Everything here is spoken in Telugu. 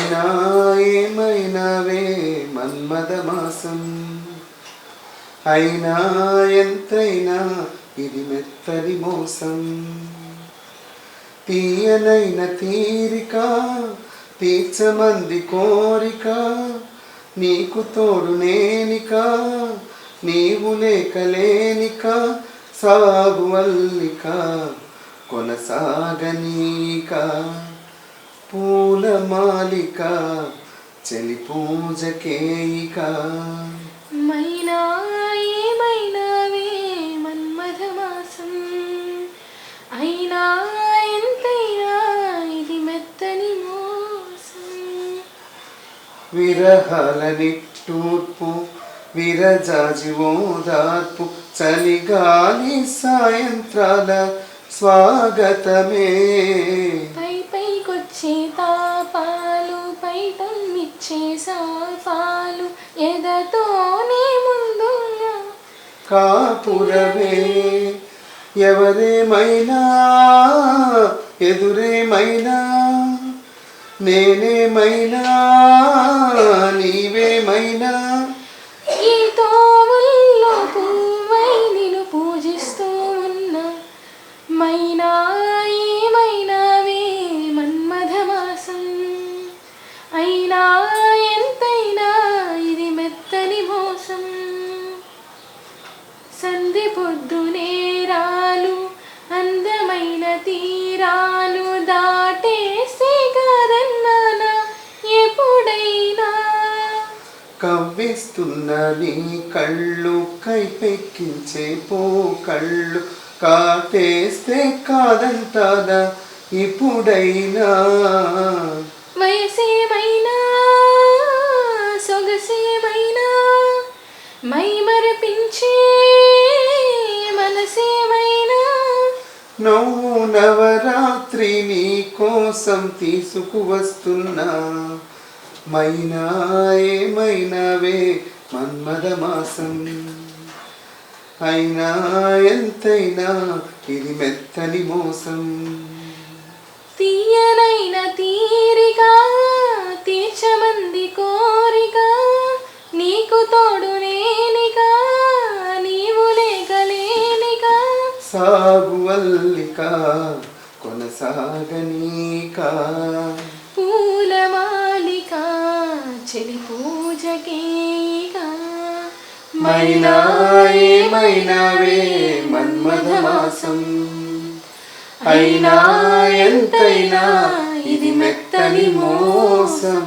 అయినా ఏమైనావే మన్మథమాసం, అయినా ఎంతైనా ఇది మెత్తని మోసం. తీయనైన తీరిక తీర్చమంది కోరిక, నీకు తోడు నేనిక నీవు లేకలేనిక, సాగు అల్లిక కొనసాగనీక. పూలమాలిక చలి పూజకేయిక. మైనా ఏమైనావే మన్మథమాసం, అయినా ఎంతైనా ఇది మెత్తని మోసం. విరహాల నిట్టూర్పు విరజాజి ఓదార్పు, చలిగాలి సాయంత్రాల స్వాగతమే. పై పైకొచ్చే తాపాలు పైటమిచ్చే సాఫాలు, ఎదతోనే ముందుగా కాపురమే. ఎవరేమైనా ఎదురేమైనా, నేనేమైనా నీవేమైనా, ఈ తోవల్లో పువ్వై నిన్ను పూజిస్తూ ఉన్నా. మైనా ఏమైనావే మన్మథమాసం, అయినా ఎంతైనా ఇది మెత్తని మోసం. సంధి పొద్దు నేరాలు అందమైన తీరాలు దాటేస్తే కాదన్నానా ఎప్పుడైనా. కవ్విస్తున్న నీ కళ్ళు కైపెక్కించే పో కళ్ళు, కాటేస్తే కాదంటాదా ఇప్పుడైనా. వయసేమైనా సొగసేమైనా, మై మరపించే మనసేమైనా, నువ్వు నవరాత్రి నీ కోసం తీసుకువస్తున్నా. మైనా ఏమైనావే మన్మథమాసం, అయినా ఎంతైనా ఇది మెత్తని మోసం. తీయనైన తీరిక తీర్చమంది కోరిక, నీకు తోడు నేనిక నీవు లేకలేనిక, సాగు అల్లిక కొనసాగనీక. పూలమాలిక చెలి పూజకేయిక. మైనా ఏమైనావే మన్మథమాసం, అయినా ఎంతైనా ఇది మెత్తని మోసం.